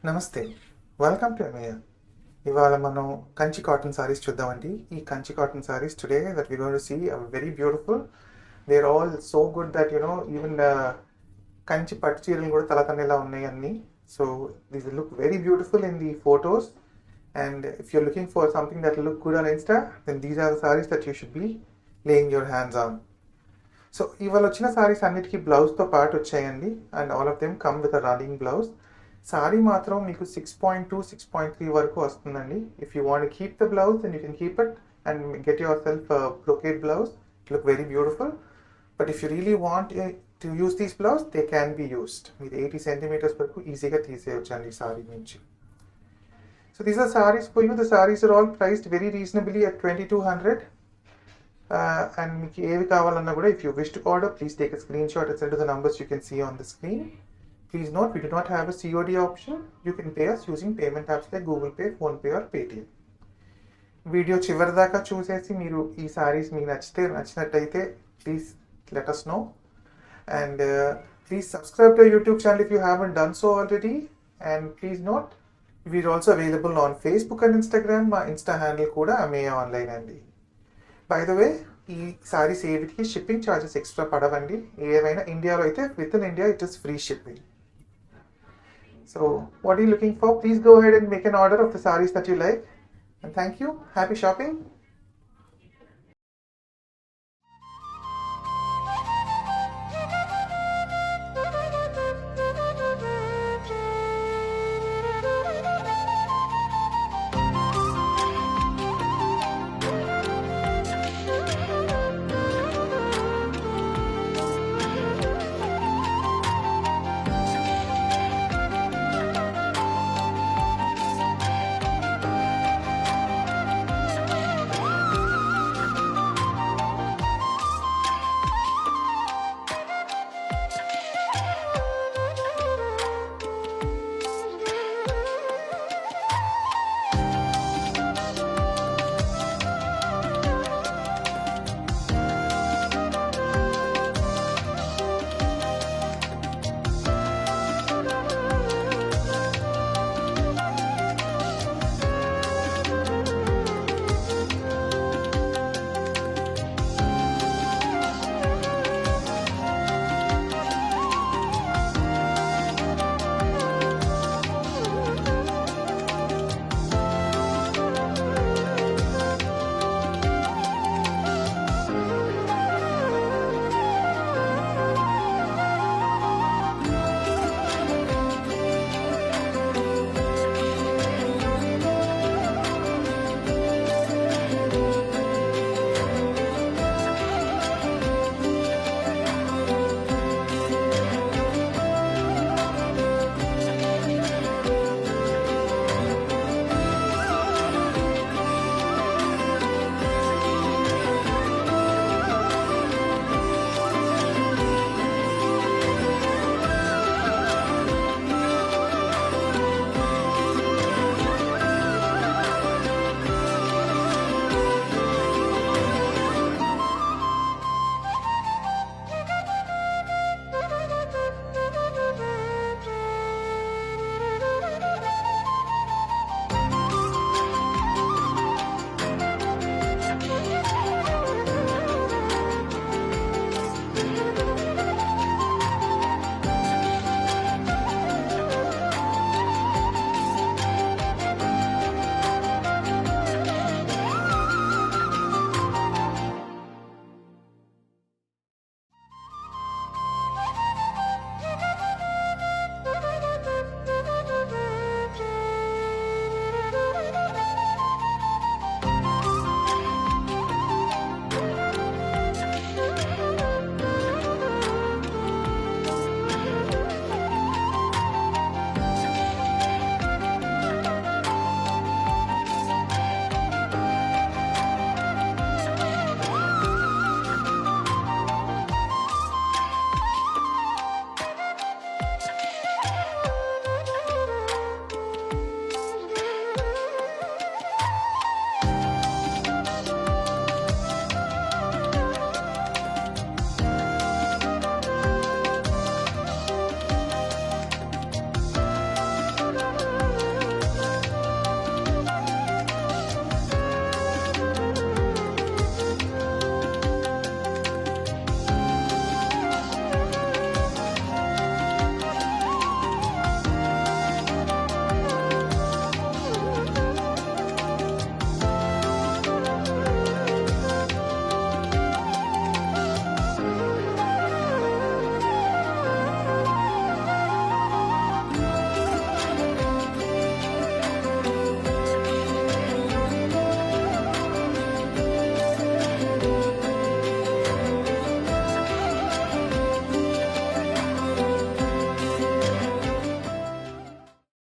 నమస్తే, welcome to MAR. ఇవాళ మనం కంచి కాటన్ సారీస్ చూద్దామండి. ఈ Kanchi cotton saris today that we going to see are very beautiful. They are all so good that even Kanchi పట్టు చీరలు కూడా తలతనేలా ఉన్నాయి అన్ని. So these look very beautiful in the photos, and if you're looking for something that look good on Insta, then these are the saris that you should be laying your hands on. సో ఇవాళ వచ్చిన saris అన్నిటికీ బ్లౌజ్తో పాటు వచ్చాయండి, and all of them come with a running blouse. Sari మాత్రం మీకు 6.2, 6.3 వరకు వస్తుందండి. If you want keep the blouse then you can keep it and get yourself brocade blouse. It look very beautiful. But if you really want to use these blouse, they can be used. మీరు 80 centimetres వరకు ఈజీగా తీసేయొచ్చండి ఈ సారీ నుంచి. So these are saris for you. The saris are all priced very reasonably at 2200. And మీకు ఏవి కావాలన్నా కూడా, if you wish to order, please take a screenshot and send to the numbers you can see on the screen. Please note, we do not have a COD option. You can pay us using payment apps like Google Pay, Phone Pay or Paytm. Video చివరి దాకా చూసేసి మీరు ఈ సారీస్ మీకు నచ్చినట్టయితే please let us know. And please subscribe to our YouTube channel if you haven't done so already. And please note, we're also available on Facebook and Instagram. మా Insta handle కూడా అమేయ online అండి. బై ద వే, ఈ saris ఏవిటికి shipping charges extra పడవండి. ఏవైనా ఇండియాలో అయితే with in India it is free shipping. So what are you looking for? Please go ahead and make an order of the sarees that you like. And thank you. Happy shopping.